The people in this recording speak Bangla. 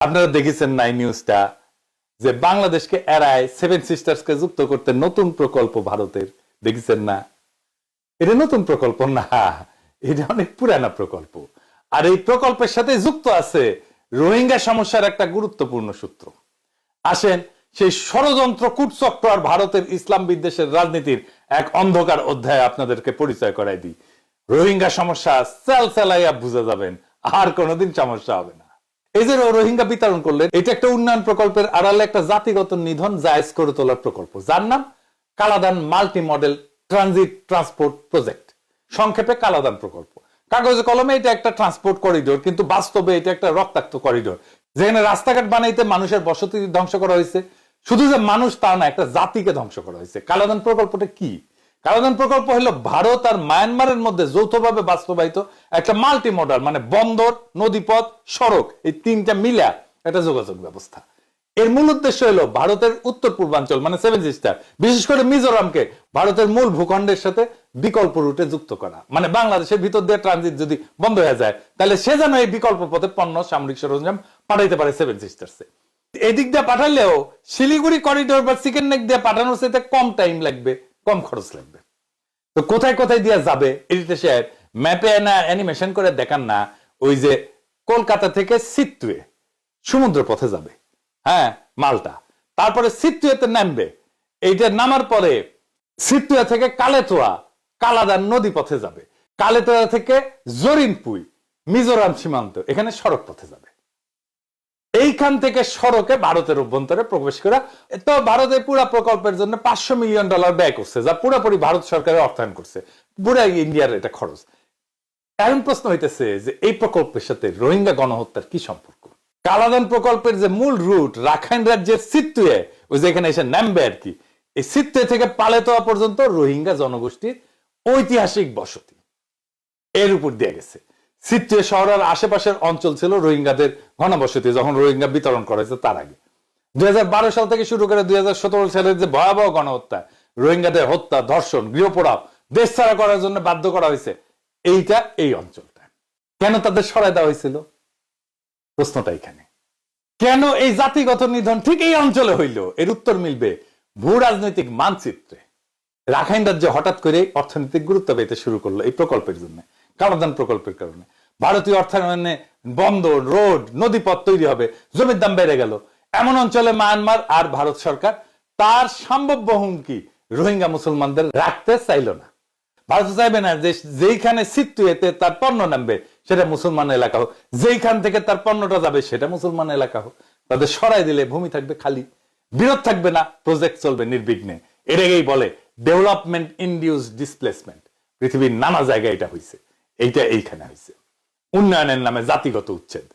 আপনারা দেখেছেন না এই নিউজটা, যে বাংলাদেশকে এড়ায় সেভেন সিস্টার্সকে যুক্ত করতে নতুন প্রকল্প ভারতের, দেখেছেন না? এটা নতুন প্রকল্প না, এটা অনেক পুরানা প্রকল্প। আর এই প্রকল্পের সাথে যুক্ত আছে রোহিঙ্গা সমস্যার একটা গুরুত্বপূর্ণ সূত্র। আসেন সেই ষড়যন্ত্র, কূটচক্র আর ভারতের ইসলাম বিদ্বেষের রাজনীতির এক অন্ধকার অধ্যায় আপনাদেরকে পরিচয় করাই দিই। রোহিঙ্গা সমস্যা চাল চালাইয়া বুঝে যাবেন, আর কোনোদিন সমস্যা হবে না। এই যে রোহিঙ্গা বিতরণ করলেন, এটা একটা উন্নয়ন প্রকল্পের আড়ালে একটা জাতিগত নিধন জায়েজ করে তোলার প্রকল্প, যার নাম Kaladan multi model transit transport project, সংক্ষেপে কালাদান প্রকল্প। কাগজে কলমে এটা একটা ট্রান্সপোর্ট করিডোর, কিন্তু বাস্তবে এটা একটা রক্তাক্ত করিডোর, যেখানে রাস্তাঘাট বানাইতে মানুষের বসতি ধ্বংস করা হয়েছে। শুধু যে মানুষ তা না, একটা জাতিকে ধ্বংস করা হয়েছে। কালাদান প্রকল্পটা কি? কালাদান প্রকল্প হলো ভারত আর মায়ানমারের মধ্যে যৌথভাবে বাস্তবায়িত একটা মাল্টি মডাল, মানে বন্দর, নদীপথ, সড়ক, এই তিনটা মিলা একটা যোগাযোগ ব্যবস্থা। এর মূল উদ্দেশ্য হলো ভারতের উত্তর পূর্বাঞ্চল মানে সেভেন সিস্টার, বিশেষ করে মিজোরামকে ভারতের মূল ভূখণ্ডের সাথে বিকল্প রুটে যুক্ত করা। মানে বাংলাদেশের ভিতর দিয়ে ট্রানজিট যদি বন্ধ হয়ে যায়, তাহলে সে যেন এই বিকল্প পথে পণ্য, সামরিক সরঞ্জাম পাঠাইতে পারে সেভেন সিস্টার্সে। এদিক দিয়ে পাঠালেও শিলিগুড়ি করিডোর বা চিকেন নেক দিয়ে পাঠানোর সাথে কম টাইম লাগবে, কম খরচ লাগবে। তো কোথায় কোথায় দিয়ে যাবে এটা সে ম্যাপে না অ্যানিমেশন করে দেখান না। ওই যে কলকাতা থেকে সিটুয়ে সমুদ্র পথে যাবে, হ্যাঁ, মালটা। তারপরে সিটুয়েতে নামবে, এইটা নামার পরে সিটুয়া থেকে কালেতোয়া, কালাদান নদী পথে যাবে। কালেতোয়া থেকে জরিনপুই, মিজোরাম সীমান্ত, এখানে সড়ক পথে যাবে। এইখান থেকে সড়কে ভারতের অভ্যন্তরে প্রবেশ করা। তো ভারতের পুরা প্রকল্পের জন্য $500 মিলিয়ন ব্যয় করছে, যা পুরোপুরি ভারত সরকারের অর্থায়ন করছে, পুরা ইন্ডিয়ার এটা খরচ। এখন প্রশ্ন হইতেছে যে এই প্রকল্পের সাথে রোহিঙ্গা গণহত্যার কি সম্পর্ক? কালাদান প্রকল্পের যে মূল রুট রাখাইন রাজ্যের সিটুয়ে, ওই যে এখানে এসে নামবে আর কি, এই সিটুয়ে থেকে পালেতোয়া পর্যন্ত রোহিঙ্গা জনগোষ্ঠীর ঐতিহাসিক বসতি, এর উপর দিয়ে গেছে। সিটুয়ে শহরের আশেপাশের অঞ্চল ছিল রোহিঙ্গাদের ঘনবসতি যখন রোহিঙ্গা বিতরণ করা হয়েছে তার আগে। 2012 সাল থেকে শুরু করে 2017 সালের যে ভয়াবহ গণহত্যা, রোহিঙ্গাদের হত্যা, ধর্ষণ, গৃহপোড়াও, দেশ ছাড়া করার জন্য বাধ্য করা হয়েছে, এইটা এই অঞ্চলটা। কেন তাদের সরাই দেওয়া হয়েছিল? প্রশ্নটা এখানে। কেন এই জাতিগত নিধন ঠিক এই অঞ্চলে হইল? এর উত্তর মিলবে ভূ রাজনৈতিক মানচিত্রে। রাখাইন রাজ্যে হঠাৎ করে অর্থনৈতিক গুরুত্ব পেতে শুরু করলো এই প্রকল্পের জন্য, কালাদান প্রকল্পের কারণে। ভারতীয় অর্থায়নে বন্দর, রোড, নদীপথ তৈরি হবে, জমির দাম বেড়ে গেল। এমন অঞ্চলে মায়ানমার আর ভারত সরকার তার সম্ভাব্য হুমকি রোহিঙ্গা মুসলমানদের রাখতে চাইল না। ভারত চাইবে না যে যেইখানে সিটুয়েতে তার পণ্য নামবে সেটা মুসলমান এলাকা হোক, যেইখান থেকে তার পণ্যটা যাবে সেটা মুসলমান এলাকা হোক। তাদের সরাই দিলে ভূমি থাকবে খালি, বিরোধ থাকবে না, প্রজেক্ট চলবে নির্বিঘ্নে। এটাকেই বলে ডেভেলপমেন্ট ইনডিউস ডিসপ্লেসমেন্ট। পৃথিবীর নানা জায়গায় এটা হয়েছে, এইটা এইখানে হয়েছে। উন্নয়নের নামে জাতিগত উচ্ছেদ।